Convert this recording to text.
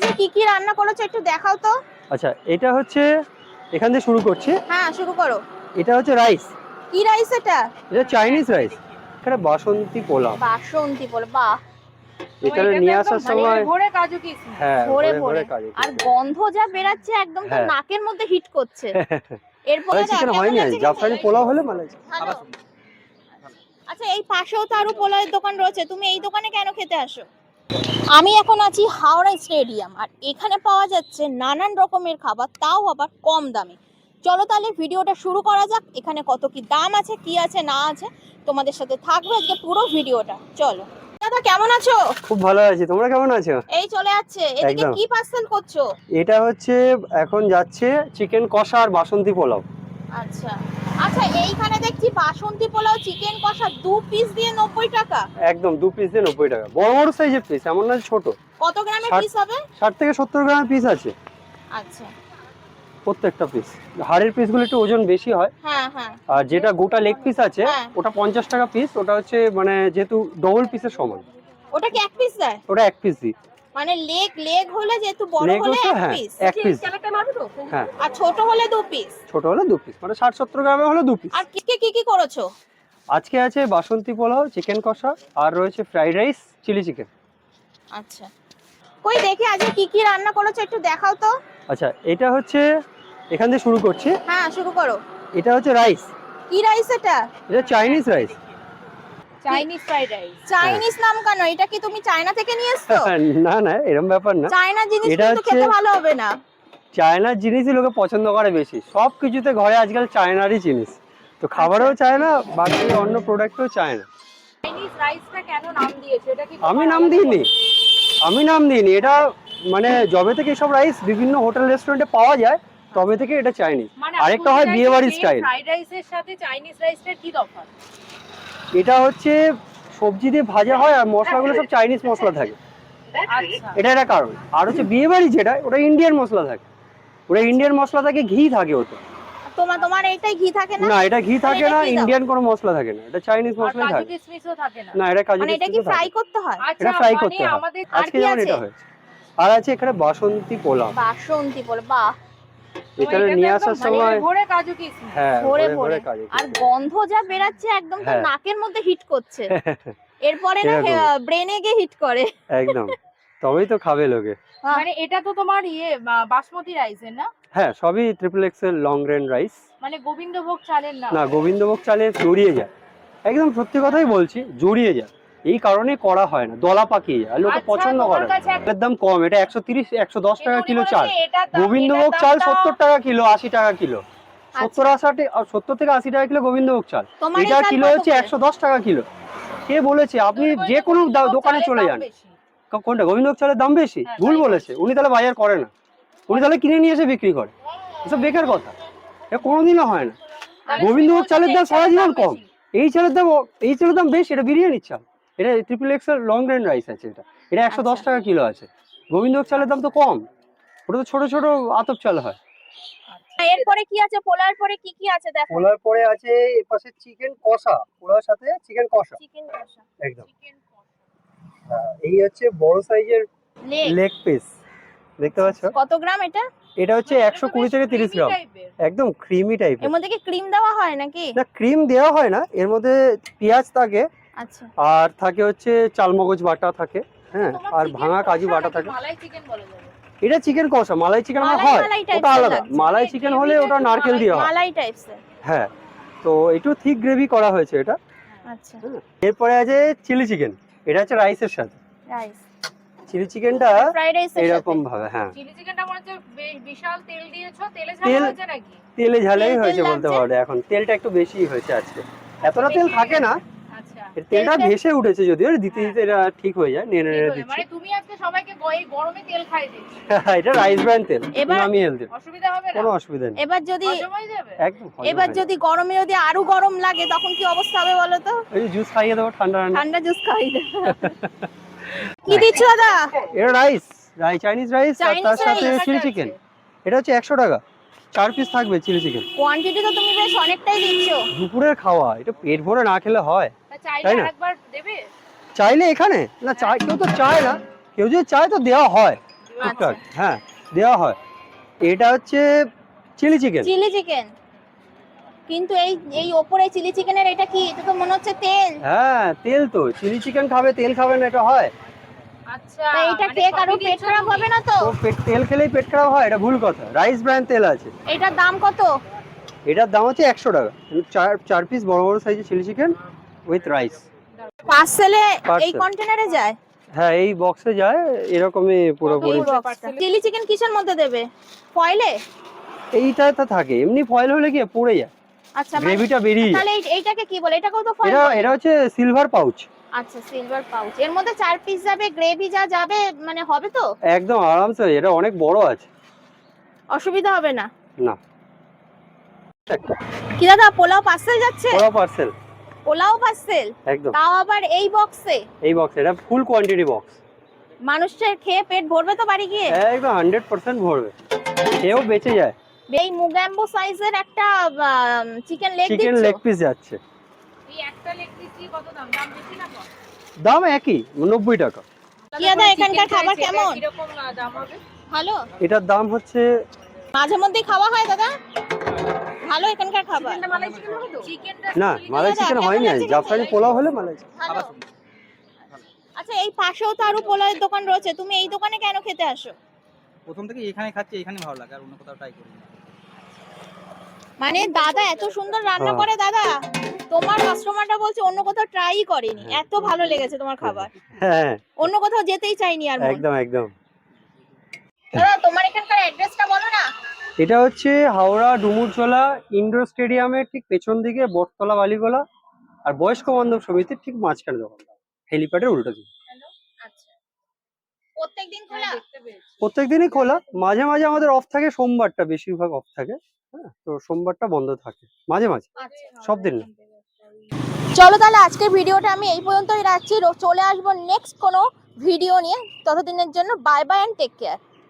আজকে কি কি রান্না করেছো একটু দেখাও তো। আচ্ছা, এটা হচ্ছে এখান থেকে শুরু করছি। হ্যাঁ, শুরু করো। এটা হচ্ছে রাইস। কি রাইস এটা? এটা চাইনিজ রাইস। এটা বাসন্তী পোলাও। বাসন্তী পোলাও, বাহ। এখানে নিয়ে আসার সময় ভরে কাজু কিশমিশ। হ্যাঁ, ভরে ভরে ভরে ভরে কাজু আর কিশমিশ। গন্ধ যা বেরাচ্ছে একদম তো হ্যাঁ। নাকের মধ্যে হিট করছে। এরপরে মালাই চিকেন হয়নি আজ, জাফরানি পোলাও হলে মালাই চিকেন। ভালো। আচ্ছা, এই পাশেও তো আরো পোলাওয়ের দোকান রয়েছে, তুমি এই দোকানে কেন খেতে আসো? আমি এখন আছি হাওড়া স্টেডিয়াম, আর এখানে পাওয়া যাচ্ছে নানান রকমের খাবার, তাও আবার কম দামে। চলো তাহলে ভিডিওটা শুরু করা যাক। এখানে কত কি দাম আছে, কি আছে না আছে, তোমাদের সাথে থাকবে আজকে পুরো ভিডিওটা। চলো। দাদা কেমন আছো? খুব ভালো আছি, তোমরা কেমন আছো? এই চলে যাচ্ছে। এদিকে একদম। কি পার্সেল করছো? এটা হচ্ছে এখন যাচ্ছে চিকেন কষা আর বাসন্তী পোলাও। আচ্ছা আচ্ছা, এইখানে দেখছি বাসন্তী পোলাও চিকেন কষা 2 পিস দিয়ে 90 টাকা। একদম 2 পিস দিয়ে 90 টাকা। বড় বড় সাইজের পিস, এমন না যে ছোট। কত গ্রামের পিস হবে? 60 থেকে 70 গ্রামের পিস আছে আচ্ছা, প্রত্যেকটা পিস। হাড়ের পিসগুলো একটু ওজন বেশি হয়। হ্যাঁ হ্যাঁ। আর যেটা গোটা লেগ পিস আছে হ্যাঁ। ওটা 50 টাকা পিস। ওটা হচ্ছে মানে যেহেতু ডবল পিসের সমান, ওটা কি এক পিস দেয়? ওটা এক পিস দিই। মানে লেগ হলে যেহেতু বড় লেগ হলে হচ্ছে এক হ্যাঁ পিস, এক পিস। হ্যাঁ, আর ছোট হলে 2 পিস। ছোট হলে 2 পিস, মানে 60-70 গ্রামে হলে 2 পিস। আর কি কি করেছো? আজকে আছে বাসন্তী পোলাও, চিকেন কষা, আর রয়েছে ফ্রাইড রাইস, চিলি চিকেন। আচ্ছা, কই দেখি আজকে কি কি রান্না করেছো একটু দেখাও তো। আচ্ছা, এটা হচ্ছে এখান থেকে শুরু করছি। হ্যাঁ, শুরু করো। এটা হচ্ছে রাইস। কি রাইস এটা? এটা Chinese rice. Chinese fried rice. Chinese নাম কেন? এটা কি তুমি চায়না থেকে নিয়ে এসছো? না না, এরকম ব্যাপার না। চায়না জিনিস এটা কিন্তু খেতে হচ্ছে- ভালো হবে না। চায়নার জিনিসই লোকে পছন্দ করে বেশি। সব কিছুতে ঘরে আজকাল চায়নারই জিনিস, তো খাবারেও চায়না, বাকি অন্য প্রোডাক্টও চায়না। চাইনিজ রাইসটা কেন নাম দিয়েছো? এটা কি আমি নাম দিইনি, এটা মানে যবে থেকে সব রাইস বিভিন্ন হোটেল রেস্টুরেন্টে পাওয়া যায় তবে থেকে এটা চাইনিজ। আরেকটা হয় বিয়ে বাড়ির স্টাইল। ফ্রাইড রাইসের সাথে চাইনিজ রাইসটার কি তফাৎ? এটা হচ্ছে সবজি দিয়ে ভাজা হয় আর মশলাগুলো সব চাইনিজ মশলা থাকে, আচ্ছা, এটা একটা কারণ। আর হচ্ছে বিয়ে বাড়ি যেটা, ওটা ইন্ডিয়ান মশলা থাকে। ওটা ইন্ডিয়ান মশলা থাকে, ঘি থাকে ওতে। তোমার এইটাই ঘি থাকে না? না, এটা ঘি থাকে এটা না, কি দাও? ইন্ডিয়ান কোনো মশলা থাকে না, এটা চাইনিজ আর মশলাই কাজু থাকে। কিশমিশও থাকে না? না, এটা কাজু মানে এটা কি কিশমিশও ফ্রাই থাকে। করতে হয়? আচ্ছা, এটা ফ্রাই মানে করতে হয়। আমাদের আর আজকে কি যেমন আছে? এটা হয়েছে। আর আছে এখানে বাসন্তী পোলাও। বাসন্তী পোলাও, বাহ। এখানে নিয়ে আসার সময় ভরে কাজু কিশমিশ। হ্যাঁ, ভরে ভরে ভরে ভরে কাজু আর কিশমিশ। গন্ধ যা বেরাচ্ছে একদম তো হ্যাঁ। নাকের মধ্যে হিট করছে। এরপরে না এরকমই। ব্রেনে গিয়ে হিট করে। একদম, তবেই তো খাবে লোকে। মানে এটা তো তোমার বাসমতি রাইসের না? হ্যাঁ, সবই triple Excel long grain rice. মানে গোবিন্দভোগ চালের না? না, গোবিন্দভোগ চালে জড়িয়ে যায়, একদম সত্যি কথাই বলছি, জড়িয়ে যায়। এই কারণে করা হয় না, দলা পাকিয়ে যায়, আর লোকে আচ্ছা, পছন্দ তোমার করে না। কাছে এর দাম কম, এটা 130-110 টাকা উনি কিলো বলেছে চাল। এটার দাম- গোবিন্দভোগ এটার চাল দামটা- 70 টাকা কিলো, 80 টাকা কিলো। 70 থেকে 80 টাকা কিলো গোবিন্দভোগ চাল। তোমার এই এটা চাল কিলো কত হচ্ছে করে? 110 টাকা কিলো। কে বলেছে? আপনি তুমি বলছো যে কোনো গোবিন্দভোগ দোকানে চালের চলে দাম যান। বেশি। কোনটা? গোবিন্দভোগ চালের দাম বেশি? হ্যাঁ, ভুল তাই বলেছে উনি, তাহলে বাজার করে না। উনি তাহলে কিনে নিয়ে এসে বিক্রি করে, এসব বেকার কথা, এটা কোনোদিনও হয় না। তাহলে গোবিন্দভোগ তুমি বলছো চালের যে দাম এই সারা চালের জীবন দাম কম, বেশি। এই চালের দাম বেশি। এটা বিরিয়ানির চাল, এটা triple Excel long grain rice আছে। এটা 110 টাকা কিলো আছে। গোবিন্দভোগ চালের দাম তো কম, ওটা তো ছোট ছোট আতপ চাল হয়। এরপরে কি আছে? পোলার পরে কি কি আছে দেখো। পোলার পরে আছে এপাশে চিকেন কষা, পোলার সাথে চিকেন কষা। চিকেন কষা, একদম। এই হচ্ছে বড় সাইজের লেগ। লেগ পিস, দেখতে পাচ্ছ? কত গ্রাম এটা? এটা হচ্ছে 120 থেকে 30 গ্রাম। একদম ক্রিমি টাইপের। এর মধ্যে কি ক্রিম দেওয়া হয় নাকি? না, ক্রিম দেওয়া হয় না, এর মধ্যে পেঁয়াজ থাকে, আচ্ছা, আর থাকে হচ্ছে চালমগজ বাটা থাকে, হ্যাঁ, তোমার আর chicken ভাঙা কাজু কষা বাটা নাকি থাকে। মালাই চিকেন বলা যাবে? এটা চিকেন কষা, মালাই চিকেন আমার মালাই হয়, মালাই ওটা টাইপসের আলাদা। লাগছে। মালাই চিকেন হলে ওটা একটু নারকেল দিয়ে হয়। মালাই টাইপসের। হ্যাঁ, তো একটু থিক গ্রেভি করা হয়েছে এটা। আচ্ছা, এরপরে আছে চিলি চিকেন, এটা হচ্ছে রাইসের সাথে। রাইস চিলি চিকেনটা ফ্রাইড রাইসের সাথে। এরকম ভাবে, হ্যাঁ, চিলি চিকেনটা মনে হচ্ছে বিশাল তেল দিয়েছো, তেলে তেল- ঝাল হয়েছে নাকি? তেলে ঝালেই তেল হয়েছে বলতে লাগছে। পারো। এখন তেলটা একটু বেশি হয়েছে আজকে, এতটা তেল বেশি থাকে না। আচ্ছা, এর তেলটা তেলটা- ভেসে উঠেছে যদিও, দিতে দিতে এটা ঠিক হয়ে যায়, নেড়ে ঠিক নেড়ে হয়েছে। দিচ্ছি। মানে তুমি আজকে সবাইকে এই গরমে তেল খাই দিচ্ছ, এটা রাইস ব্র্যান্ড তেল, এবার- আমি হেলদি, অসুবিধা হবে না? কোনো অসুবিধা নেই, এবার যদি হজম হয়ে যাবে? একদম হজম এবার হয়ে যদি গরমে যদি আরো গরম লাগে তখন কি অবস্থা হবে বলো তো? যাবে। এই জুস খাইয়ে দেবো ঠান্ডা ঠান্ডা। ঠান্ডা জুস খাই দে। কি দিচ্ছ দাদা? এটা চাইনিজ রাইস, আর Chinese তার সাথে rice। Chilli chicken. এটা হচ্ছে 100 টাকা, 4 পিস থাকবে চিলি চিকেন। কোয়ান্টিটি তো তুমি বেশ অনেকটাই দিচ্ছ। দুপুরের খাওয়া, এটা পেট ভরে না খেলে হয়? তা চাইলে তাই না? আরেকবার দেবে? চাইলে এখানে না, কেউ তো চায় না, কেউ যদি চায় তো দেওয়া হয়। টুকটাক হ্যাঁ দেওয়া হয়। এটা হচ্ছে চিলি চিকেন। চিলি চিকেন, কিন্তু এই এই ওপরে চিলি চিকেনের এটা কি? এটা তো মনে হচ্ছে তেল। হ্যাঁ তেল তো, চিলি চিকেন খাবে তেল খাবে না, এটা হয়? আচ্ছা তা এটা মানে খেয়ে কারো সবই পেট দিচ্ছ খারাপ তুমি? হবে না তো? তো তেল খেলেই পেট খারাপ হয়? এটা ভুল কথা, রাইস ব্র্যান্ড তেল আছে। এটার দাম কত? এটার দাম হচ্ছে 100 টাকা, চার পিস বড় বড় সাইজের চিলি চিকেন উইথ রাইস। পার্সেলে এই Parcel। কন্টেনারে যায়? হ্যাঁ এই বক্সে যায় এরকমই পুরোপুরি। চিলি চিকেন কিসের মধ্যে দেবে? ফয়েলে? এইটা তো থাকে, এমনি ফয়েল হলে কি পড়ে যায়, আচ্ছা মানে গ্রেভিটা বেরিয়ে যায়। তাহলে এইটাকে কি বলে? এটাকেও তো ফয়েল এটা বলে? এটা হচ্ছে সিলভার পাউচ। আচ্ছা সিলভার পাউচ, এর মধ্যে 4 পিস যাবে, গ্রেভি যা যাবে মানে হবে তো? একদম আরামসে, এটা অনেক বড় আছে, অসুবিধা হবে না? না। কি দাদা পোলাও পার্সেল যাচ্ছে? বড় পার্সেল পোলাও পার্সেল, একদম। তাও আবার এই বক্সে? এই বক্স, এটা ফুল কোয়ান্টিটি বক্স। মানুষের খেয়ে পেট ভরবে তো বাড়ি গিয়ে? একদম 100% ভরবে, কেউ বেঁচে যায়। এই মুগাম্বো সাইজের একটা চিকেন লেগ চিকেন দিচ্ছ? লেগ পিস যাচ্ছে, এই একটা লেগ পিস কত দাম? দাম বেশি না কম? দাম একই 90 টাকা। কি দাদা এখানকার খাবার কেমন? কিরকম দাম হবে? ভালো? এটার দাম হচ্ছে মাঝে মধ্যেই খাওয়া হয় দাদা? ভালো এখানকার খাবার? মালাই চিকেন হবে তো? চিকেনটা না মালাই দাদা, চিকেন কেমন হয়নি, আছে আজ জাফরানি খেতে? পোলাও হলে মালাই চিকেন। ভালো। আচ্ছা এই পাশেও তো আরো পোলাওয়ের দোকান রয়েছে, তুমি এই দোকানে কেন খেতে আসো? প্রথম থেকে এখানে খাচ্ছি, এখানে ভালো লাগে, আর অন্য কোথাও ট্রাই করি না। মানে দাদা এত সুন্দর রান্না হ্যাঁ। করে দাদা, তোমার কাস্টমারটা বলছে অন্য কোথাও ট্রাই করেনি, এত ভালো লেগেছে তোমার খাবার, হ্যাঁ অন্য কোথাও যেতেই চাইনি আর মন। একদম একদম। দাদা তোমার এখানকার অ্যাড্রেসটা বলো না? এটা হচ্ছে হাওড়া ডুমুরজলা ইনডোর স্টেডিয়ামের ঠিক পেছন দিকে বটতলা বালিগোলা, আর বয়স্ক বান্ধব সমিতির ঠিক মাঝখানে দোকান, হেলিপ্যাডের উল্টো দিকে। আচ্ছা প্রত্যেকদিন খোলা? প্রত্যেকদিনই খোলা, মাঝে মাঝে আমাদের অফ থাকে, সোমবারটা বেশিরভাগ অফ থাকে। হ্যাঁ তো সোমবারটা বন্ধ থাকে মাঝে মাঝে, আচ্ছা সব দিন না। চলো তাহলে আজকের ভিডিওটা আমি এই পর্যন্তই রাখছি, চলে আসবো নেক্সট কোনো ভিডিও নিয়ে, ততদিনের জন্য bye bye and take care.